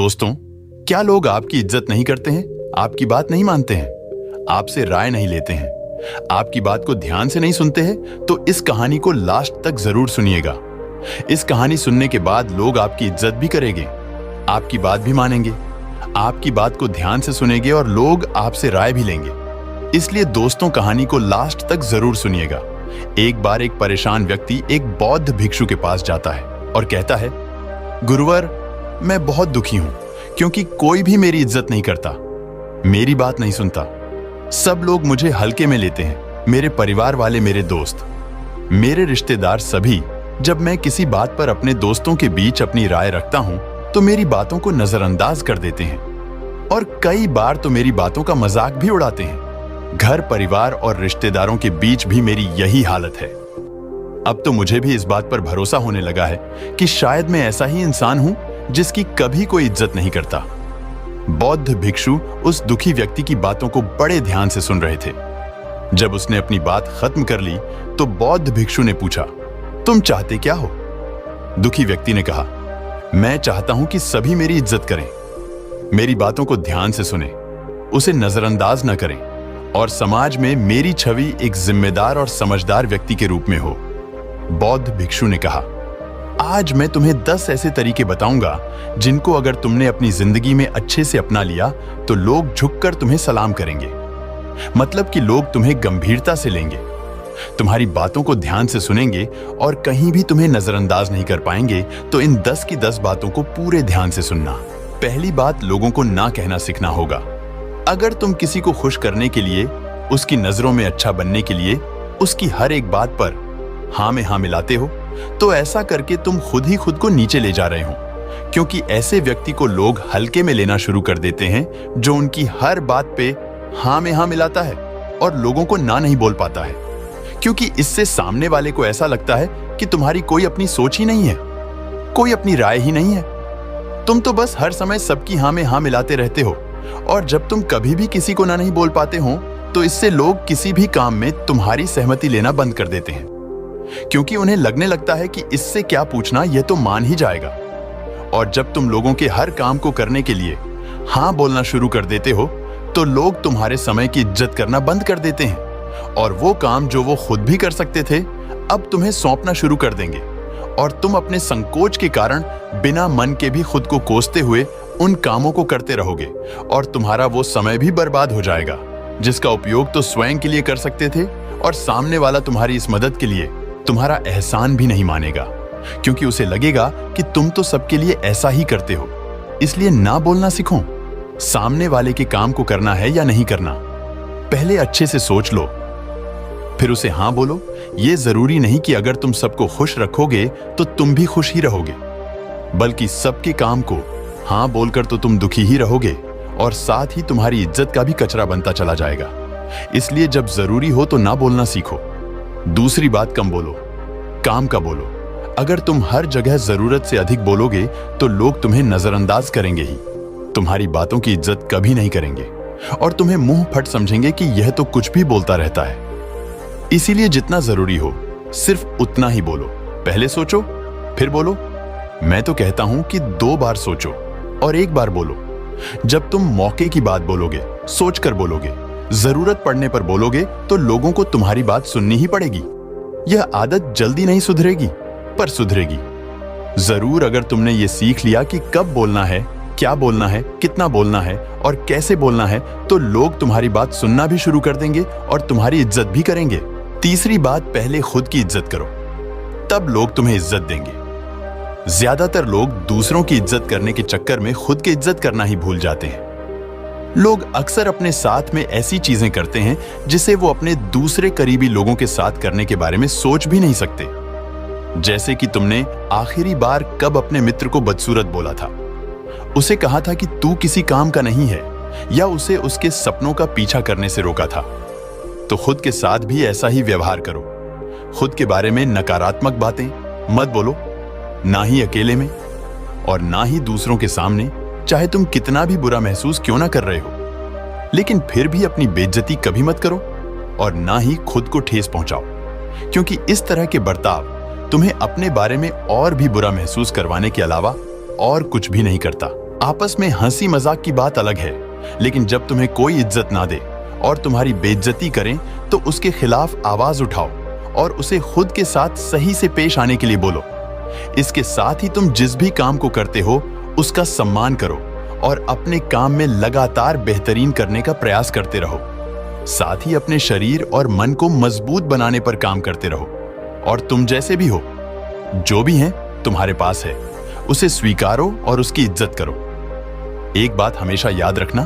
दोस्तों, क्या लोग आपकी इज्जत नहीं करते हैं, आपकी बात नहीं मानते हैं, आपसे राय नहीं लेते हैं, आपकी बात को ध्यान से नहीं सुनते हैं? तो इस कहानी को लास्ट तक जरूर सुनिएगा। इस कहानी सुनने के बाद लोग आपकी इज्जत भी करेंगे, आपकी बात भी मानेंगे, आपकी बात को ध्यान से सुनेंगे और लोग आपसे राय भी लेंगे। इसलिए दोस्तों, कहानी को लास्ट तक जरूर सुनिएगा। एक बार एक परेशान व्यक्ति एक बौद्ध भिक्षु के पास जाता है और कहता है, गुरुवर, मैं बहुत दुखी हूं क्योंकि कोई भी मेरी इज्जत नहीं करता, मेरी बात नहीं सुनता। सब लोग मुझे हल्के में लेते हैं, मेरे परिवार वाले, मेरे दोस्त, मेरे रिश्तेदार सभी। जब मैं किसी बात पर अपने दोस्तों के बीच अपनी राय रखता हूं तो मेरी बातों को नजरअंदाज कर देते हैं और कई बार तो मेरी बातों का मजाक भी उड़ाते हैं। घर परिवार और रिश्तेदारों के बीच भी मेरी यही हालत है। अब तो मुझे भी इस बात पर भरोसा होने लगा है कि शायद मैं ऐसा ही इंसान हूं जिसकी कभी कोई इज्जत नहीं करता। बौद्ध भिक्षु उस दुखी व्यक्ति की बातों को बड़े ध्यान से सुन रहे थे। जब उसने अपनी बात खत्म कर ली तो बौद्ध भिक्षु ने पूछा, तुम चाहते क्या हो? दुखी व्यक्ति ने कहा, मैं चाहता हूं कि सभी मेरी इज्जत करें, मेरी बातों को ध्यान से सुने, उसे नजरअंदाज न करें और समाज में मेरी छवि एक जिम्मेदार और समझदार व्यक्ति के रूप में हो। बौद्ध भिक्षु ने कहा, आज मैं तुम्हें 10 ऐसे तरीके बताऊंगा जिनको अगर तुमने अपनी जिंदगी में अच्छे से अपना लिया तो लोग झुककर तुम्हें सलाम करेंगे। मतलब कि लोग तुम्हें गंभीरता से लेंगे, तुम्हारी बातों को ध्यान से सुनेंगे और कहीं भी तुम्हें नजरअंदाज नहीं कर पाएंगे। तो इन 10 की 10 बातों को पूरे ध्यान से सुनना। पहली बात, लोगों को ना कहना सीखना होगा। अगर तुम किसी को खुश करने के लिए, उसकी नजरों में अच्छा बनने के लिए उसकी हर एक बात पर हाँ में हाँ मिलाते हो तो ऐसा करके तुम खुद ही खुद को नीचे ले जा रहे हो, क्योंकि ऐसे व्यक्ति को लोग हल्के में लेना शुरू कर देते हैं जो उनकी हर बात पे हाँ में हाँ मिलाता है और लोगों को ना नहीं बोल पाता है, क्योंकि इससे सामने वाले को ऐसा लगता है कि तुम्हारी कोई अपनी सोच ही नहीं है, कोई अपनी राय ही नहीं है। तुम तो बस हर समय सबकी हाँ में हाँ मिलाते रहते हो और जब तुम कभी भी किसी को ना नहीं बोल पाते हो तो इससे लोग किसी भी काम में तुम्हारी सहमति लेना बंद कर देते हैं, क्योंकि उन्हें लगने लगता है कि इससे क्या पूछना, यह तो मान ही जाएगा। और जब तुम लोगों के हर काम को करने के लिए हाँ बोलना शुरू कर देते हो तो लोग तुम्हारे समय की इज्जत करना बंद कर देते हैं और वो काम जो वो खुद भी कर सकते थे अब तुम्हें सौंपना शुरू कर देंगे और तुम अपने संकोच के कारण बिना मन के भी खुद को कोसते हुए उन कामों को करते रहोगे और तुम्हारा वो समय भी बर्बाद हो जाएगा जिसका उपयोग तो स्वयं के लिए कर सकते थे और सामने वाला तुम्हारी इस मदद के लिए तुम्हारा एहसान भी नहीं मानेगा, क्योंकि उसे लगेगा कि तुम तो सबके लिए ऐसा ही करते हो। इसलिए ना बोलना सीखो। सामने वाले के काम को करना है या नहीं करना, पहले अच्छे से सोच लो, फिर उसे हाँ बोलो। ये जरूरी नहीं कि अगर तुम सबको खुश रखोगे तो तुम भी खुश ही रहोगे, बल्कि सबके काम को हाँ बोलकर तो तुम दुखी ही रहोगे और साथ ही तुम्हारी इज्जत का भी कचरा बनता चला जाएगा। इसलिए जब जरूरी हो तो ना बोलना सीखो। दूसरी बात, कम बोलो, काम का बोलो। अगर तुम हर जगह जरूरत से अधिक बोलोगे तो लोग तुम्हें नजरअंदाज करेंगे ही, तुम्हारी बातों की इज्जत कभी नहीं करेंगे और तुम्हें मुंह फट समझेंगे कि यह तो कुछ भी बोलता रहता है। इसीलिए जितना जरूरी हो सिर्फ उतना ही बोलो। पहले सोचो फिर बोलो। मैं तो कहता हूं कि 2 बार सोचो और 1 बार बोलो। जब तुम मौके की बात बोलोगे, सोचकर बोलोगे, जरूरत पड़ने पर बोलोगे तो लोगों को तुम्हारी बात सुननी ही पड़ेगी। यह आदत जल्दी नहीं सुधरेगी पर सुधरेगी जरूर अगर तुमने ये सीख लिया कि कब बोलना है, क्या बोलना है, कितना बोलना है और कैसे बोलना है, तो लोग तुम्हारी बात सुनना भी शुरू कर देंगे और तुम्हारी इज्जत भी करेंगे। तीसरी बात, पहले खुद की इज्जत करो, तब लोग तुम्हें इज्जत देंगे। ज्यादातर लोग दूसरों की इज्जत करने के चक्कर में खुद की इज्जत करना ही भूल जाते हैं। लोग अक्सर अपने साथ में ऐसी चीजें करते हैं जिसे वो अपने दूसरे करीबी लोगों के साथ करने के बारे में सोच भी नहीं सकते। जैसे कि तुमने आखिरी बार कब अपने मित्र को बदसूरत बोला था, उसे कहा था कि तू किसी काम का नहीं है, या उसे उसके सपनों का पीछा करने से रोका था। तो खुद के साथ भी ऐसा ही व्यवहार करो। खुद के बारे में नकारात्मक बातें मत बोलो, ना ही अकेले में और ना ही दूसरों के सामने, चाहे तुम कितना भी बुरा महसूस क्यों ना कर रहे हो। लेकिन फिर भी अपनी बेइज्जती कभी मत करो और ना ही खुद को ठेस पहुंचाओ, क्योंकि इस तरह के बर्ताव तुम्हें अपने बारे में और भी बुरा महसूस करवाने के अलावा और कुछ भी नहीं करता। आपस में हंसी मजाक की बात अलग है, लेकिन जब तुम्हें कोई इज्जत ना दे और तुम्हारी बेइज्जती करें तो उसके खिलाफ आवाज उठाओ और उसे खुद के साथ सही से पेश आने के लिए बोलो। इसके साथ ही तुम जिस भी काम को करते हो उसका सम्मान करो और अपने काम में लगातार बेहतरीन करने का प्रयास करते रहो। साथ ही अपने शरीर और मन को मजबूत बनाने पर काम करते रहो और तुम जैसे भी हो, जो भी हैं तुम्हारे पास है, उसे स्वीकारो और उसकी इज्जत करो। एक बात हमेशा याद रखना,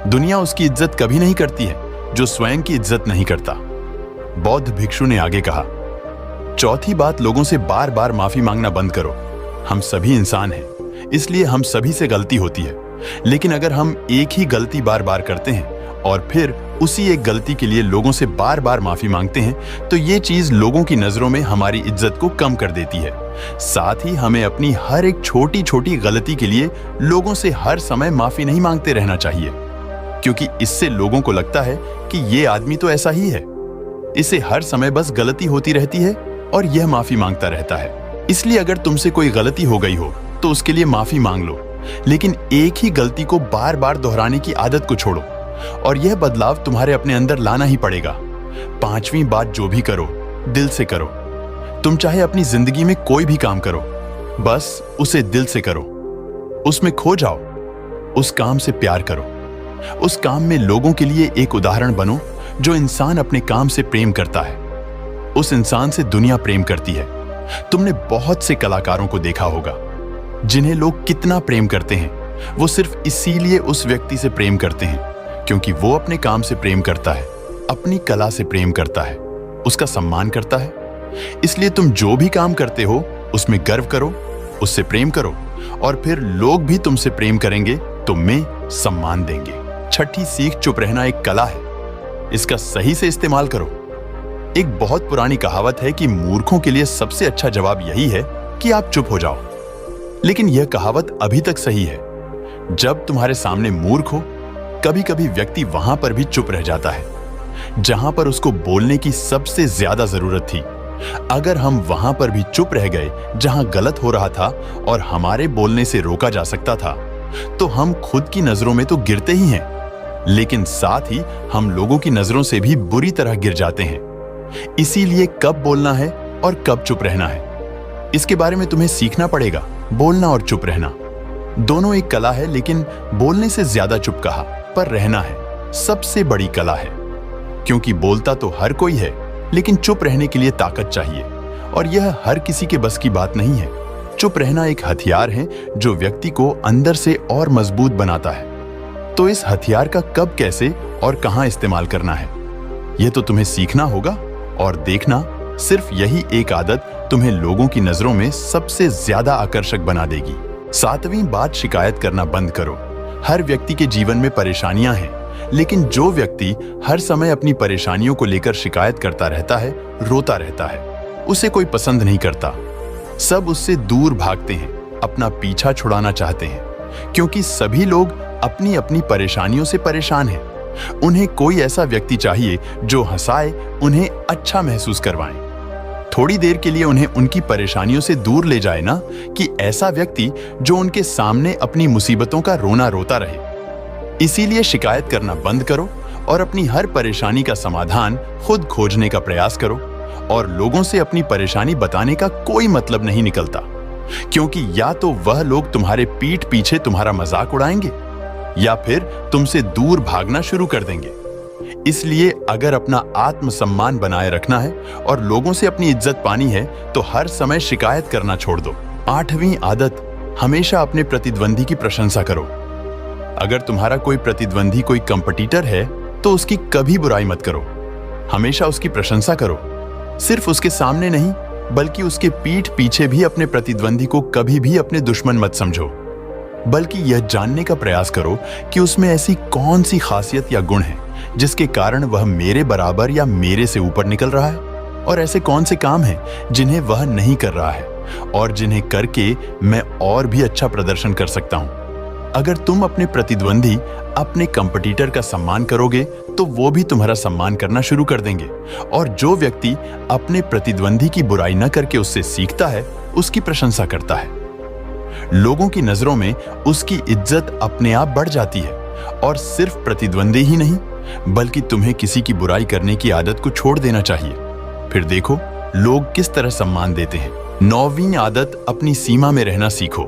दुनिया उसकी इज्जत कभी नहीं करती है जो स्वयं की इज्जत नहीं करता। बौद्ध भिक्षु ने आगे कहा, चौथी बात, लोगों से बार बार माफी मांगना बंद करो। हम सभी इंसान हैं, इसलिए हम सभी से गलती होती है, लेकिन अगर हम एक ही गलती बार बार करते हैं और फिर उसी एक गलती के लिए लोगों से बार बार माफी मांगते हैं तो ये चीज लोगों की नजरों में हमारी इज्जत को कम कर देती है। साथ ही हमें अपनी हर एक छोटी छोटी गलती के लिए लोगों से हर समय माफी नहीं मांगते रहना चाहिए, क्योंकि इससे लोगों को लगता है कि ये आदमी तो ऐसा ही है, इसे हर समय बस गलती होती रहती है और यह माफी मांगता रहता है। इसलिए अगर तुमसे कोई गलती हो गई हो तो उसके लिए माफी मांग लो, लेकिन एक ही गलती को बार बार दोहराने की आदत को छोड़ो और यह बदलाव तुम्हारे अपने अंदर लाना ही पड़ेगा। पांचवी बात, जो भी करो दिल से करो। तुम चाहे अपनी जिंदगी में कोई भी काम करो, बस उसे दिल से करो, उसमें खो जाओ, उस काम से प्यार करो, उस काम में लोगों के लिए एक उदाहरण बनो। जो इंसान अपने काम से प्रेम करता है, उस इंसान से दुनिया प्रेम करती है। तुमने बहुत से कलाकारों को देखा होगा जिन्हें लोग कितना प्रेम करते हैं, वो सिर्फ इसीलिए उस व्यक्ति से प्रेम करते हैं क्योंकि वो अपने काम से प्रेम करता है, अपनी कला से प्रेम करता है, उसका सम्मान करता है। इसलिए तुम जो भी काम करते हो उसमें गर्व करो, उससे प्रेम करो और फिर लोग भी तुमसे प्रेम करेंगे, तुम्हें सम्मान देंगे। छठी सीख, चुप रहना एक कला है, इसका सही से इस्तेमाल करो। एक बहुत पुरानी कहावत है कि मूर्खों के लिए सबसे अच्छा जवाब यही है कि आप चुप हो जाओ, लेकिन यह कहावत अभी तक सही है। जब तुम्हारे सामने मूर्ख हो, कभी कभी व्यक्ति वहां पर भी चुप रह जाता है जहां पर उसको बोलने की सबसे ज्यादा जरूरत थी। अगर हम वहां पर भी चुप रह गए जहां गलत हो रहा था और हमारे बोलने से रोका जा सकता था, तो हम खुद की नजरों में तो गिरते ही हैं, लेकिन साथ ही हम लोगों की नजरों से भी बुरी तरह गिर जाते हैं। इसीलिए कब बोलना है और कब चुप रहना है, इसके बारे में तुम्हें सीखना पड़ेगा। बोलना और चुप रहना दोनों एक कला है, लेकिन बोलने से ज्यादा चुप कहा पर रहना है सबसे बड़ी कला है, क्योंकि बोलता तो हर कोई है, लेकिन चुप रहने के लिए ताकत चाहिए और यह हर किसी के बस की बात नहीं है। चुप रहना एक हथियार है जो व्यक्ति को अंदर से और मजबूत बनाता है। तो इस हथियार का कब, कैसे और कहां इस्तेमाल करना है, यह तो तुम्हें सीखना होगा। और देखना, सिर्फ यही एक आदत तुम्हें लोगों की नजरों में सबसे ज्यादा आकर्षक बना देगी। सातवीं बात, शिकायत करना बंद करो। हर व्यक्ति के जीवन में परेशानियां हैं, लेकिन जो व्यक्ति हर समय अपनी परेशानियों को लेकर शिकायत करता रहता है, रोता रहता है, उसे कोई पसंद नहीं करता। सब उससे दूर भागते हैं, अपना पीछा छुड़ाना चाहते हैं, क्योंकि सभी लोग अपनी अपनी परेशानियों से परेशान हैं। उन्हें कोई ऐसा व्यक्ति चाहिए जो हंसाए, उन्हें अच्छा महसूस करवाए, थोड़ी देर के लिए उन्हें उनकी परेशानियों से दूर ले जाए ना, कि ऐसा व्यक्ति जो उनके सामने अपनी मुसीबतों का रोना रोता रहे। इसीलिए शिकायत करना बंद करो और अपनी हर परेशानी का समाधान खुद खोजने का प्रयास करो। और लोगों से अपनी परेशानी बताने का कोई मतलब नहीं निकलता, क्योंकि या तो वह लोग तुम्हारे पीठ पीछे तुम्हारा मजाक उड़ाएंगे या फिर तुमसे दूर भागना शुरू कर देंगे। इसलिए अगर अपना आत्मसम्मान बनाए रखना है और लोगों से अपनी इज्जत पानी है, तो हर समय शिकायत करना छोड़ दो। आठवीं आदत, हमेशा अपने प्रतिद्वंदी की प्रशंसा करो। अगर तुम्हारा कोई प्रतिद्वंदी, कोई कंपटीटर है, तो उसकी कभी बुराई मत करो, हमेशा उसकी प्रशंसा करो। सिर्फ उसके सामने नहीं, बल्कि उसके पीठ पीछे भी अपने प्रतिद्वंदी को कभी भी अपने दुश्मन मत समझो, बल्कि यह जानने का प्रयास करो कि उसमें ऐसी कौन सी खासियत या गुण है जिसके कारण वह मेरे बराबर या मेरे से ऊपर निकल रहा है, और ऐसे कौन से काम हैं जिन्हें वह नहीं कर रहा है और जिन्हें करके मैं और भी अच्छा प्रदर्शन कर सकता हूं। अगर तुम अपने प्रतिद्वंदी, अपने कंपटीटर का सम्मान करोगे, तो वो भी तुम्हारा सम्मान करना शुरू कर देंगे। और जो व्यक्ति अपने प्रतिद्वंदी की बुराई न करके उससे सीखता है, उसकी प्रशंसा करता है। लोगों की नजरों में उसकी इज्जत अपने आप बढ़ जाती है। और सिर्फ प्रतिद्वंदी ही नहीं, बल्कि तुम्हें किसी की बुराई करने की आदत को छोड़ देना चाहिए। फिर देखो लोग किस तरह सम्मान देते हैं। 9वीं आदत, अपनी सीमा में रहना सीखो।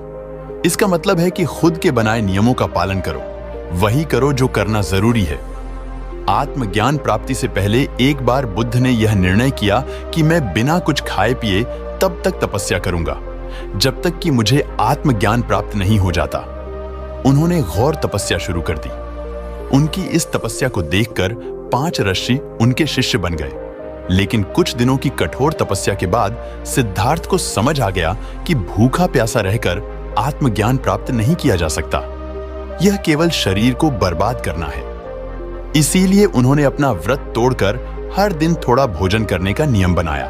इसका मतलब है कि खुद के बनाए नियमों का पालन करो, वही करो जो करना जरूरी है। आत्मज्ञान प्राप्ति से पहले एक बार बुद्ध ने यह निर्णय किया कि मैं बिना कुछ खाए पिए तब तक तपस्या करूंगा जब तक कि मुझे आत्मज्ञान प्राप्त नहीं हो जाता। उन्होंने घोर तपस्या शुरू कर दी। उनकी इस तपस्या को देखकर 5 ऋषि उनके शिष्य बन गए। लेकिन कुछ दिनों की कठोर तपस्या के बाद सिद्धार्थ को समझ आ गया कि भूखा प्यासा रहकर आत्मज्ञान प्राप्त नहीं किया जा सकता। यह केवल शरीर को बर्बाद करना है। इसीलिए उन्होंने अपना व्रत तोड़कर हर दिन थोड़ा भोजन करने का नियम बनाया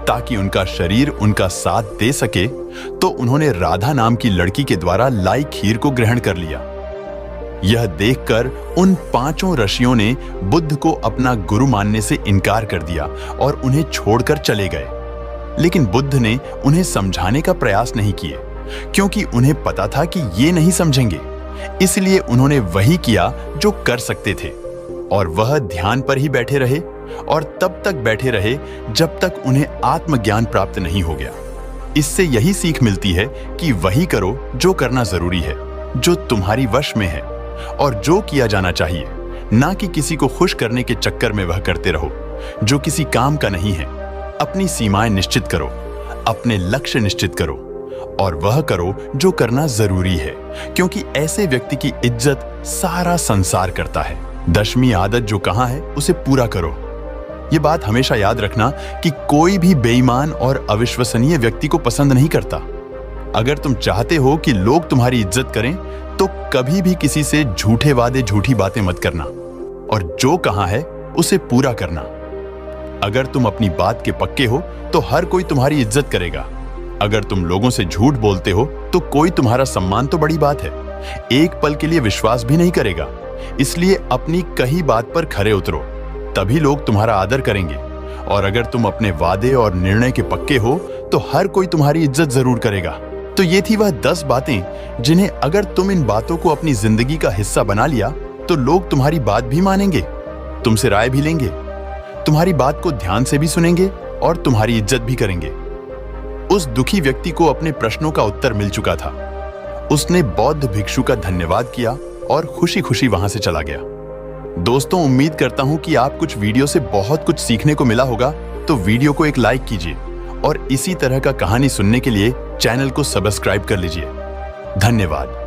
ताकि उनका शरीर उनका साथ दे सके। तो उन्होंने राधा नाम की लड़की के द्वारा लाई खीर को ग्रहण कर लिया। यह देखकर उन 5 ऋषियों ने बुद्ध को अपना गुरु मानने से इनकार कर दिया और उन्हें छोड़कर चले गए। लेकिन बुद्ध ने उन्हें समझाने का प्रयास नहीं किए, क्योंकि उन्हें पता था कि ये नहीं समझेंगे। इसलिए उन्होंने वही किया जो कर सकते थे, और वह ध्यान पर ही बैठे रहे और तब तक बैठे रहे जब तक उन्हें आत्मज्ञान प्राप्त नहीं हो गया। इससे यही सीख मिलती है कि वही करो जो करना जरूरी है, जो तुम्हारी वश में है और जो किया जाना चाहिए, ना कि किसी को खुश करने के चक्कर में वह करते रहो जो किसी काम का नहीं है। अपनी सीमाएं निश्चित करो, अपने लक्ष्य निश्चित करो और वह करो जो करना जरूरी है, क्योंकि ऐसे व्यक्ति की इज्जत सारा संसार करता है। 10वीं आदत जो कहा है उसे पूरा करो। ये बात हमेशा याद रखना कि कोई भी बेईमान और अविश्वसनीय व्यक्ति को पसंद नहीं करता। अगर तुम चाहते हो कि लोग तुम्हारी इज्जत करें तो कभी भी किसी से झूठे वादे, झूठी बातें मत करना और जो कहा है उसे पूरा करना। अगर तुम अपनी बात के पक्के हो तो हर कोई तुम्हारी इज्जत करेगा। अगर तुम लोगों से झूठ बोलते हो तो कोई तुम्हारा सम्मान तो बड़ी बात है, एक पल के लिए विश्वास भी नहीं करेगा। इसलिए अपनी कही बात पर खरे उतरो, तभी लोग तुम्हारा आदर करेंगे। और अगर तुम अपने वादे और निर्णय के पक्के हो तो हर कोई तुम्हारी इज्जत जरूर करेगा। तो ये थी वह 10 बातें जिन्हें अगर तुम इन बातों को अपनी जिंदगी का हिस्सा बना लिया तो लोग तुम्हारी बात भी मानेंगे, तुमसे राय भी लेंगे, तुम्हारी बात को ध्यान से भी सुनेंगे और तुम्हारी इज्जत भी करेंगे। उस दुखी व्यक्ति को अपने प्रश्नों का उत्तर मिल चुका था। उसने बौद्ध भिक्षु का धन्यवाद किया और खुशी खुशी वहां से चला गया। दोस्तों, उम्मीद करता हूं कि आप कुछ वीडियो से बहुत कुछ सीखने को मिला होगा। तो वीडियो को एक लाइक कीजिए और इसी तरह का कहानी सुनने के लिए चैनल को सब्सक्राइब कर लीजिए। धन्यवाद।